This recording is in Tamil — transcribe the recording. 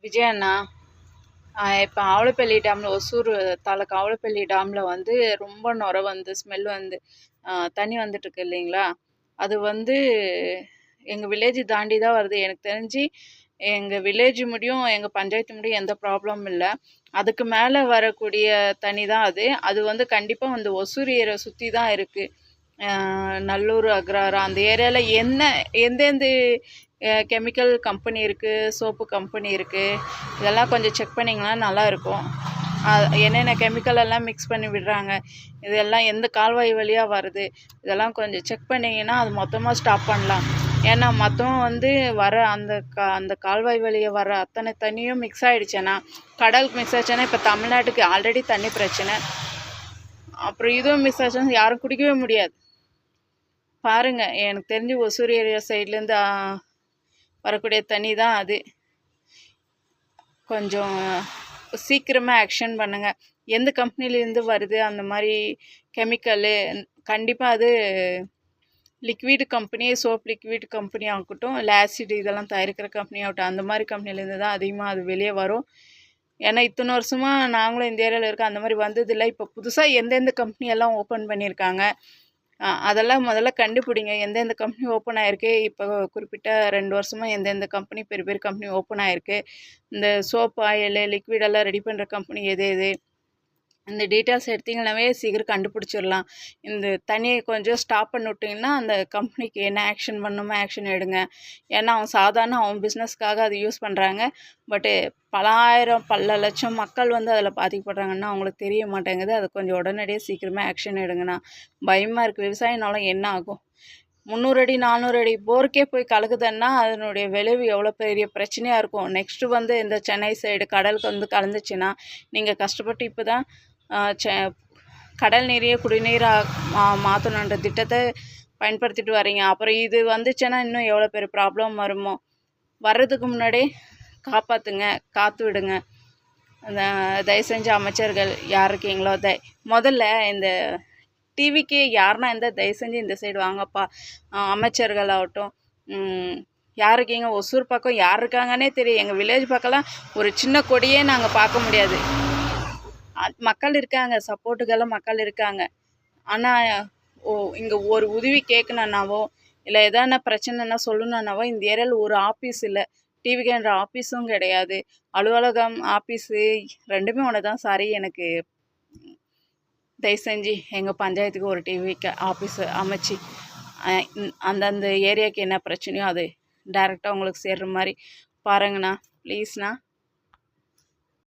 விஜய் அண்ணா, இப்போ ஆவலப்பள்ளி டேமில் ஒசூர் தாலுக்கா ஆவலப்பள்ளி டேமில் வந்து ரொம்ப நுரை வந்து ஸ்மெல் வந்து தண்ணி வந்துட்டுருக்கு இல்லைங்களா? அது வந்து எங்கள் வில்லேஜ் தாண்டி தான் வருது. எனக்கு தெரிஞ்சு எங்கள் வில்லேஜ் முடியும் எங்கள் பஞ்சாயத்து முடியும் எந்த ப்ராப்ளமும் இல்லை. அதுக்கு மேலே வரக்கூடிய தண்ணி தான் அது. அது வந்து கண்டிப்பாக வந்து ஒசூர் ஏரியா சுற்றி தான் இருக்குது. நல்லூர், அக்ராரம் அந்த ஏரியாவில் எந்தெந்த கெமிக்கல் கம்பெனி இருக்குது, சோப்பு கம்பெனி இருக்குது, இதெல்லாம் கொஞ்சம் செக் பண்ணிங்கன்னா நல்லாயிருக்கும். என்னென்ன கெமிக்கல் எல்லாம் மிக்ஸ் பண்ணி விடுறாங்க, இதெல்லாம் எந்த கால்வாய் வழியாக வருது, இதெல்லாம் கொஞ்சம் செக் பண்ணிங்கன்னா அது மொத்தமாக ஸ்டாப் பண்ணலாம். ஏன்னா மொத்தமாக வந்து வர அந்த கால்வாய் வழியாக வர அத்தனை தண்ணியும் மிக்ஸ் ஆகிடுச்சேன்னா, கடலுக்கு மிக்ஸ் ஆச்சுன்னா இப்போ தமிழ்நாட்டுக்கு ஆல்ரெடி தண்ணி பிரச்சனை, அப்புறம் இதுவும் மிக்ஸ் ஆச்சுன்னா யாரும் குடிக்கவே முடியாது. பாருங்கள், எனக்கு தெரிஞ்சு ஒசூர் ஏரியா சைட்லேருந்து வரக்கூடிய தண்ணி தான் அது. கொஞ்சம் சீக்கிரமாக ஆக்ஷன் பண்ணுங்கள். எந்த கம்பெனிலேருந்து வருது அந்த மாதிரி கெமிக்கலு, கண்டிப்பாக அது liquid company, soap liquid company ஆகட்டும், இல்லை ஆசிட் இதெல்லாம் தயாரிக்கிற கம்பெனி ஆகட்டும், அந்த மாதிரி கம்பெனிலேருந்து தான் அதிகமாக அது வெளியே வரும். ஏன்னா இத்தனை வருஷமாக நாங்களும் இந்த ஏரியாவில் இருக்க அந்த மாதிரி வந்ததில்லை. இப்போ புதுசாக எந்தெந்த கம்பெனியெல்லாம் ஓப்பன் பண்ணியிருக்காங்க அதெல்லாம் முதல்ல கண்டுபிடிங்க. எந்தெந்த கம்பெனி ஓப்பன் ஆகிருக்கு, இப்போ குறிப்பிட்ட 2 வருஷமாக எந்தெந்த கம்பெனி பெரிய பெரிய கம்பெனி ஓப்பன் ஆகிருக்கு, இந்த சோப் ஆயில் லிக்விடெல்லாம் ரெடி பண்ணுற கம்பெனி எது எது, இந்த டீட்டெயில்ஸ் எடுத்திங்கனாவே சீக்கிரம் கண்டுபிடிச்சிடலாம். இந்த தண்ணியை கொஞ்சம் ஸ்டாப் பண்ணி விட்டிங்கன்னா அந்த கம்பெனிக்கு என்ன ஆக்ஷன் பண்ணணுமோ ஆக்ஷன் எடுங்க. ஏன்னா அவன் பிஸ்னஸ்க்காக அதை யூஸ் பண்ணுறாங்க. பட்டு பல லட்சம் மக்கள் வந்து அதில் பாதிக்கப்படுறாங்கன்னா அவங்களுக்கு தெரிய மாட்டேங்குது. அது கொஞ்சம் உடனடியாக சீக்கிரமாக ஆக்ஷன் எடுங்கண்ணா. பயமாக இருக்குது. விவசாயினாலும் என்ன ஆகும்? 300 அடி 400 அடி போருக்கே போய் கலக்குதுன்னா அதனுடைய விளைவு எவ்வளோ பெரிய பிரச்சனையாக இருக்கும். நெக்ஸ்ட்டு வந்து இந்த சென்னை சைடு கடலுக்கு வந்து கலந்துச்சுன்னா நீங்கள் கஷ்டப்பட்டு இப்போ தான் கடல் நீரையே குடிநீராக மாற்றணுன்ற திட்டத்தை பயன்படுத்திட்டு வரீங்க. அப்புறம் இது வந்துச்சுன்னா இன்னும் எவ்வளோ பெரிய ப்ராப்ளம் வருமோ. வர்றதுக்கு முன்னாடியே காப்பாற்றுங்க, காத்து விடுங்க. தயவு செஞ்சு அமைச்சர்கள் யார் இருக்கீங்களோ முதல்ல இந்த டிவிக்கு யாருன்னா தயவு செஞ்சு இந்த சைடு வாங்கப்பா. அமைச்சர்கள் ஆகட்டும், யார் இருக்கீங்க, ஒசூர் பக்கம் யார் இருக்காங்கன்னே தெரியும். எங்கள் வில்லேஜ் பக்கம்லாம் ஒரு சின்ன கொடியே நாங்கள் பார்க்க முடியாது. மக்கள் இருக்காங்க, சப்போர்ட்டுக்கெல்லாம் மக்கள் இருக்காங்க. ஆனால் இங்கே ஒரு உதவி கேட்கணுன்னாவோ இல்லை எதான பிரச்சனைனா சொல்லணுன்னாவோ இந்த ஏரியாவில் ஒரு ஆஃபீஸ் இல்லை. டிவிக்குன்ற ஆஃபீஸும் கிடையாது. அலுவலகம், ஆஃபீஸு ரெண்டுமே ஒன்று தான். சாரி, எனக்கு தயவு செஞ்சு எங்கள் பஞ்சாயத்துக்கு ஒரு டிவிக்கு ஆஃபீஸு அமைச்சு அந்தந்த ஏரியாவுக்கு என்ன பிரச்சனையோ அது டைரெக்டாக உங்களுக்கு சேர்கிற மாதிரி பாருங்கண்ணா, ப்ளீஸ்ண்ணா.